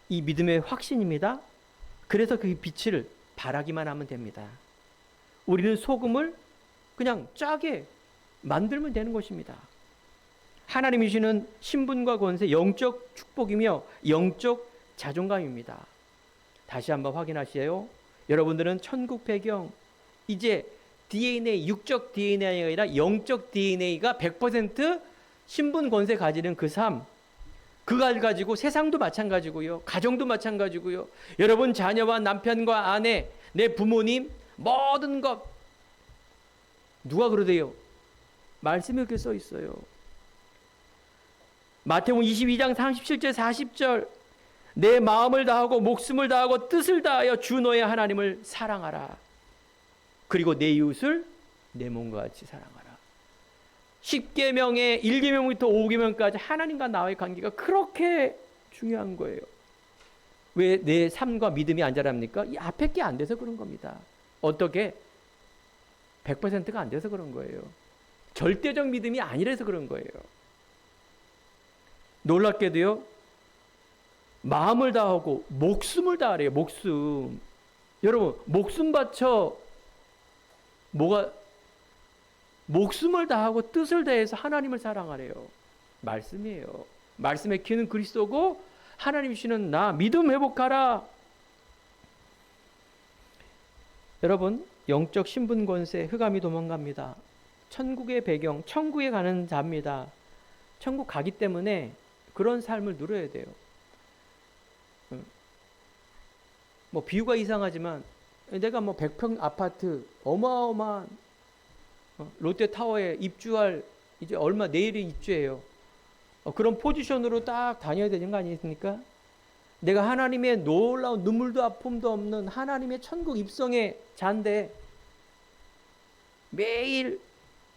이 믿음의 확신입니다. 그래서 그 빛을 바라기만 하면 됩니다. 우리는 소금을 그냥 짜게 만들면 되는 것입니다. 하나님이 주시는 신분과 권세, 영적 축복이며 영적 자존감입니다. 다시 한번 확인하세요. 여러분들은 천국 배경, 이제 DNA, 육적 DNA가 아니라 영적 DNA가 100% 신분 권세 가지는 그 삶, 그걸 가지고 세상도 마찬가지고요, 가정도 마찬가지고요, 여러분 자녀와 남편과 아내, 내 부모님, 모든 것. 누가 그러대요? 말씀에 이렇게 써 있어요. 마태복음 22장 37절 40절, 내 마음을 다하고 목숨을 다하고 뜻을 다하여 주 너의 하나님을 사랑하라. 그리고 내 이웃을 내 몸과 같이 사랑하라. 10계명의 1계명부터 5계명까지 하나님과 나의 관계가 그렇게 중요한 거예요. 왜 내 삶과 믿음이 안 자랍니까? 이 앞에 게 안 돼서 그런 겁니다. 어떻게? 100%가 안 돼서 그런 거예요. 절대적 믿음이 아니라서 그런 거예요. 놀랍게도요, 마음을 다하고 목숨을 다하래요. 목숨. 여러분, 목숨 바쳐 목숨을 다하고 뜻을 다해서 하나님을 사랑하래요. 말씀이에요. 말씀의 키는 그리스도고 하나님 주시는 나 믿음 회복하라. 여러분, 영적 신분 권세 흑암이 도망갑니다. 천국의 배경, 천국에 가는 자입니다. 천국 가기 때문에 그런 삶을 누려야 돼요. 비유가 이상하지만 내가 100평 아파트 어마어마한 롯데타워에 입주할, 이제 얼마 내일이 입주해요. 그런 포지션으로 딱 다녀야 되는 거 아니겠습니까? 내가 하나님의 놀라운 눈물도 아픔도 없는 하나님의 천국 입성의 자인데 매일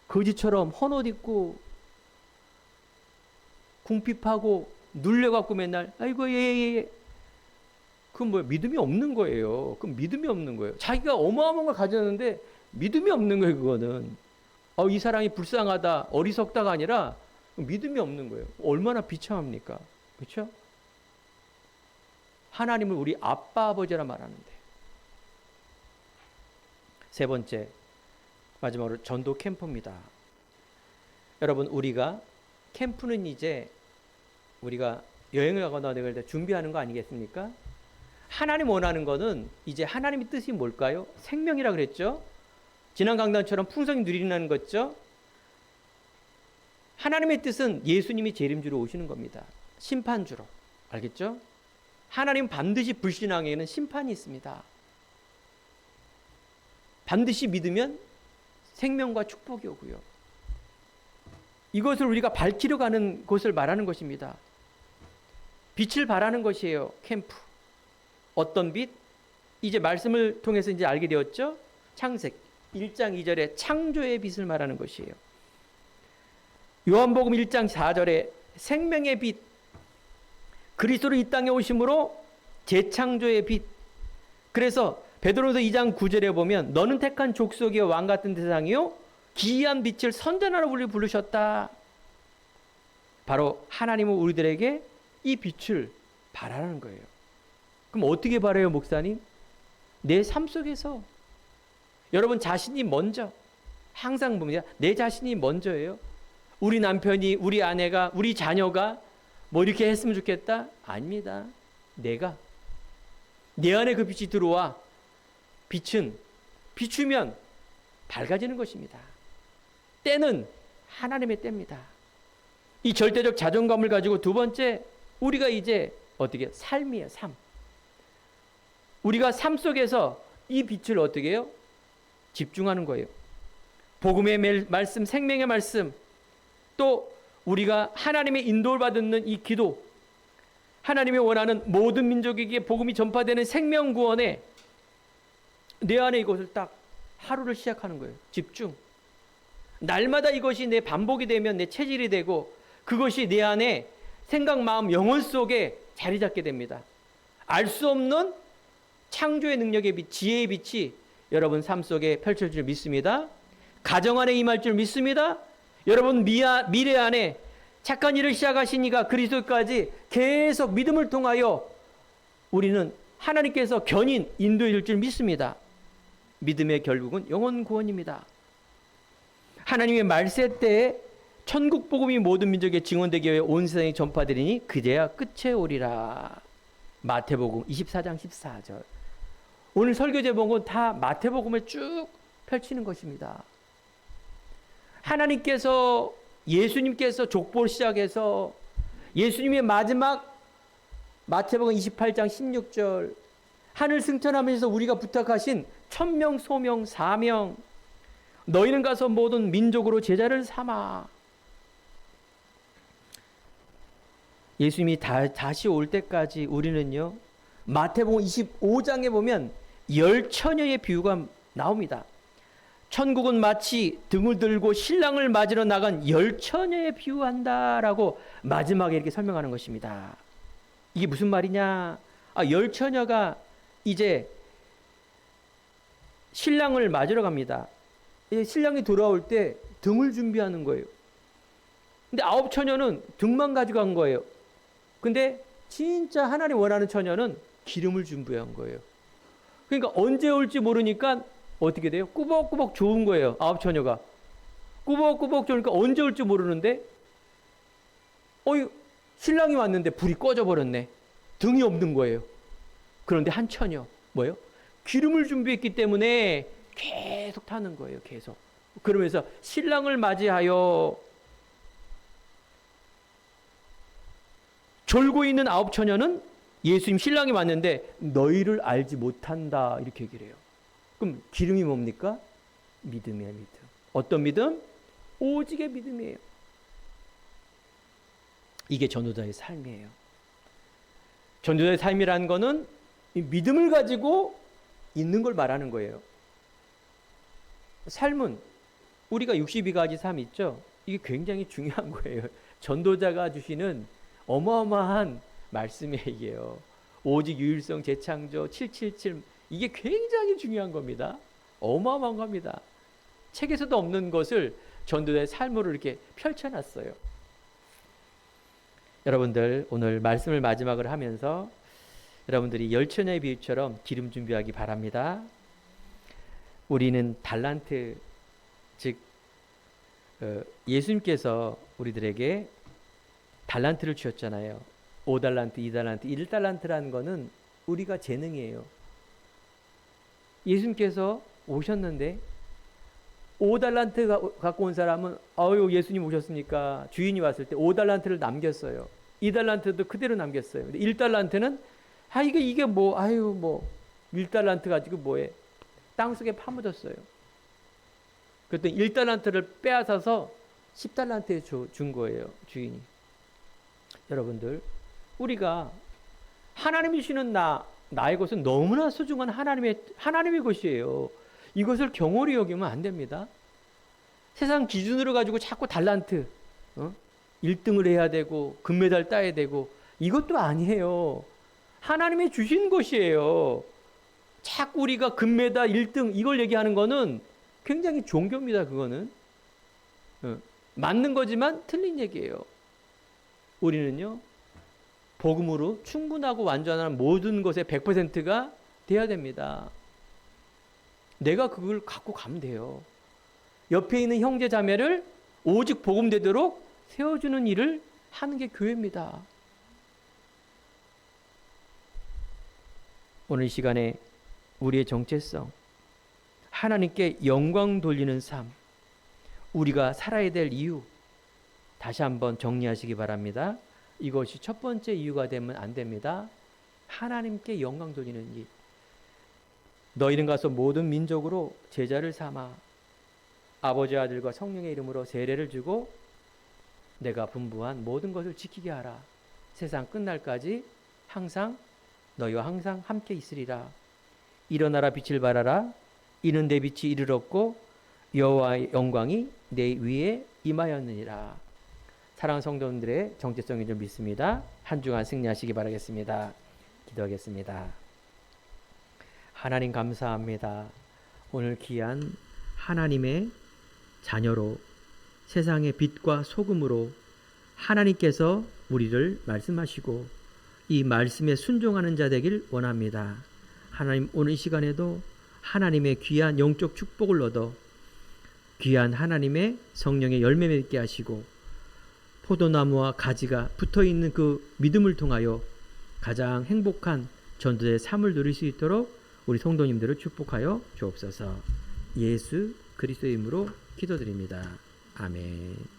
거지처럼 헌옷 입고 궁핍하고 눌려갖고 맨날 아이고 예. 그건 뭐야? 믿음이 없는 거예요. 그건 믿음이 없는 거예요. 자기가 어마어마한 걸 가졌는데 믿음이 없는 거예요. 그거는 이 사람이 불쌍하다, 어리석다가 아니라 믿음이 없는 거예요. 얼마나 비참합니까? 그렇죠? 하나님을 우리 아빠 아버지라 말하는데. 세 번째, 마지막으로 전도 캠프입니다. 여러분, 우리가 캠프는 이제 우리가 여행을 가거나 어디 갈 때 준비하는 거 아니겠습니까? 하나님 원하는 거는 이제 하나님의 뜻이 뭘까요? 생명이라 그랬죠? 지난 강단처럼 풍성히 누리는 거죠? 하나님의 뜻은 예수님이 재림주로 오시는 겁니다. 심판주로. 알겠죠? 하나님 반드시 불신앙에는 심판이 있습니다. 반드시 믿으면 생명과 축복이 오고요. 이것을 우리가 밝히려 가는 곳을 말하는 것입니다. 빛을 발하는 것이에요. 캠프. 어떤 빛? 이제 말씀을 통해서 이제 알게 되었죠? 창세기 1장 2절에 창조의 빛을 말하는 것이에요. 요한복음 1장 4절에 생명의 빛, 그리스도로 이 땅에 오심으로 재창조의 빛. 그래서 베드로서 2장 9절에 보면 너는 택한 족속이요 왕 같은 대상이요 기이한 빛을 선전하러 우리를 부르셨다. 바로 하나님은 우리들에게 이 빛을 발하는 거예요. 그럼 어떻게 발해요, 목사님? 내 삶 속에서 여러분 자신이 먼저, 항상 봅니다. 내 자신이 먼저예요. 우리 남편이, 우리 아내가, 우리 자녀가 뭐 이렇게 했으면 좋겠다? 아닙니다. 내가. 내 안에 그 빛이 들어와. 빛은 비추면 밝아지는 것입니다. 때는 하나님의 때입니다. 이 절대적 자존감을 가지고 두 번째, 우리가 이제 어떻게 삶이에요, 삶. 우리가 삶 속에서 이 빛을 어떻게 해요? 집중하는 거예요. 복음의 말씀, 생명의 말씀, 또 우리가 하나님의 인도를 받는 이 기도, 하나님이 원하는 모든 민족에게 복음이 전파되는 생명 구원에 내 안에 이것을 딱 하루를 시작하는 거예요. 집중. 날마다 이것이 내 반복이 되면 내 체질이 되고 그것이 내 안에 생각, 마음, 영혼 속에 자리 잡게 됩니다. 알 수 없는 창조의 능력의 빛, 지혜의 빛이 여러분 삶 속에 펼쳐질 줄 믿습니다. 가정 안에 임할 줄 믿습니다. 여러분 미래 안에 착한 일을 시작하시니까 그리스도까지 계속 믿음을 통하여 우리는 하나님께서 견인 인도해 줄 줄 믿습니다. 믿음의 결국은 영혼 구원입니다. 하나님의 말세 때에 천국 복음이 모든 민족에 증언되기 위해 온 세상에 전파되리니 그제야 끝에 오리라. 마태복음 24장 14절. 오늘 설교 제목은 다 마태복음을 쭉 펼치는 것입니다. 하나님께서, 예수님께서 족보를 시작해서 예수님의 마지막 마태복음 28장 16절 하늘 승천하면서 우리가 부탁하신 천명 소명 사명, 너희는 가서 모든 민족으로 제자를 삼아. 예수님이 다시 올 때까지 우리는요, 마태복음 25장에 보면 열처녀의 비유가 나옵니다. 천국은 마치 등을 들고 신랑을 맞으러 나간 열처녀에 비유한다라고 마지막에 이렇게 설명하는 것입니다. 이게 무슨 말이냐? 열처녀가 이제 신랑을 맞으러 갑니다. 신랑이 돌아올 때 등을 준비하는 거예요. 근데 9처녀는 등만 가져간 거예요. 근데 진짜 하나님 원하는 처녀는 기름을 준비한 거예요. 그러니까 언제 올지 모르니까 어떻게 돼요? 꾸벅꾸벅 좋은 거예요. 9처녀가. 꾸벅꾸벅 좋으니까 언제 올지 모르는데 신랑이 왔는데 불이 꺼져 버렸네. 등이 없는 거예요. 그런데 한 처녀 뭐예요? 기름을 준비했기 때문에 계속 타는 거예요. 계속. 그러면서 신랑을 맞이하여 졸고 있는 9처녀는 예수님 신랑이 왔는데 너희를 알지 못한다 이렇게 얘기를 해요. 그럼 기름이 뭡니까? 믿음이야, 믿음. 어떤 믿음? 오직의 믿음이에요. 이게 전도자의 삶이에요. 전도자의 삶이라는 거는 이 믿음을 가지고 있는 걸 말하는 거예요. 삶은 우리가 62가지 삶 있죠? 이게 굉장히 중요한 거예요. 전도자가 주시는 어마어마한 말씀이에요. 오직 유일성 재창조 777 이게 굉장히 중요한 겁니다. 어마어마한 겁니다. 책에서도 없는 것을 전도자의 삶으로 이렇게 펼쳐놨어요. 여러분들 오늘 말씀을 마지막으로 하면서 여러분들이 열처녀의 비유처럼 기름 준비하기 바랍니다. 우리는 달란트, 즉 예수님께서 우리들에게 달란트를 주셨잖아요. 5달란트, 2달란트, 1달란트라는 거는 우리가 재능이에요. 예수님께서 오셨는데 5달란트 갖고 온 사람은 아유 예수님 오셨으니까 주인이 왔을 때 5달란트를 남겼어요. 2달란트도 그대로 남겼어요. 근데 1달란트는 아 이게 뭐 아유 뭐 1달란트 가지고 뭐해. 땅속에 파묻었어요. 그랬더니 1달란트를 빼앗아서 10달란트에 준 거예요. 주인이. 여러분들 우리가 하나님이 주시는 나의 것은 너무나 소중한 하나님의 것이에요. 이것을 경홀히 여기면 안 됩니다. 세상 기준으로 가지고 자꾸 달란트 1등을 해야 되고 금메달 따야 되고 이것도 아니에요. 하나님이 주신 것이에요. 자꾸 우리가 금메달 1등 이걸 얘기하는 거는 굉장히 종교입니다. 그거는 맞는 거지만 틀린 얘기예요. 우리는요 복음으로 충분하고 완전한 모든 것의 100%가 돼야 됩니다. 내가 그걸 갖고 가면 돼요. 옆에 있는 형제 자매를 오직 복음되도록 세워주는 일을 하는 게 교회입니다. 오늘 이 시간에 우리의 정체성, 하나님께 영광 돌리는 삶, 우리가 살아야 될 이유 다시 한번 정리하시기 바랍니다. 이것이 첫 번째 이유가 되면 안 됩니다. 하나님께 영광 돌리는 일. 너희는 가서 모든 민족으로 제자를 삼아 아버지 아들과 성령의 이름으로 세례를 주고 내가 분부한 모든 것을 지키게 하라. 세상 끝날까지 항상 너희와 항상 함께 있으리라. 일어나라 빛을 발하라. 이는 내 빛이 이르렀고 여호와의 영광이 내 위에 임하였느니라. 사랑하는 성도님들의 정체성인 줄 믿습니다. 한 주간 승리하시기 바라겠습니다. 기도하겠습니다. 하나님 감사합니다. 오늘 귀한 하나님의 자녀로 세상의 빛과 소금으로 하나님께서 우리를 말씀하시고 이 말씀에 순종하는 자 되길 원합니다. 하나님 오늘 이 시간에도 하나님의 귀한 영적 축복을 얻어 귀한 하나님의 성령의 열매 맺게 하시고 포도나무와 가지가 붙어있는 그 믿음을 통하여 가장 행복한 전도의 삶을 누릴 수 있도록 우리 성도님들을 축복하여 주옵소서. 예수 그리스도의 이름으로 기도드립니다. 아멘.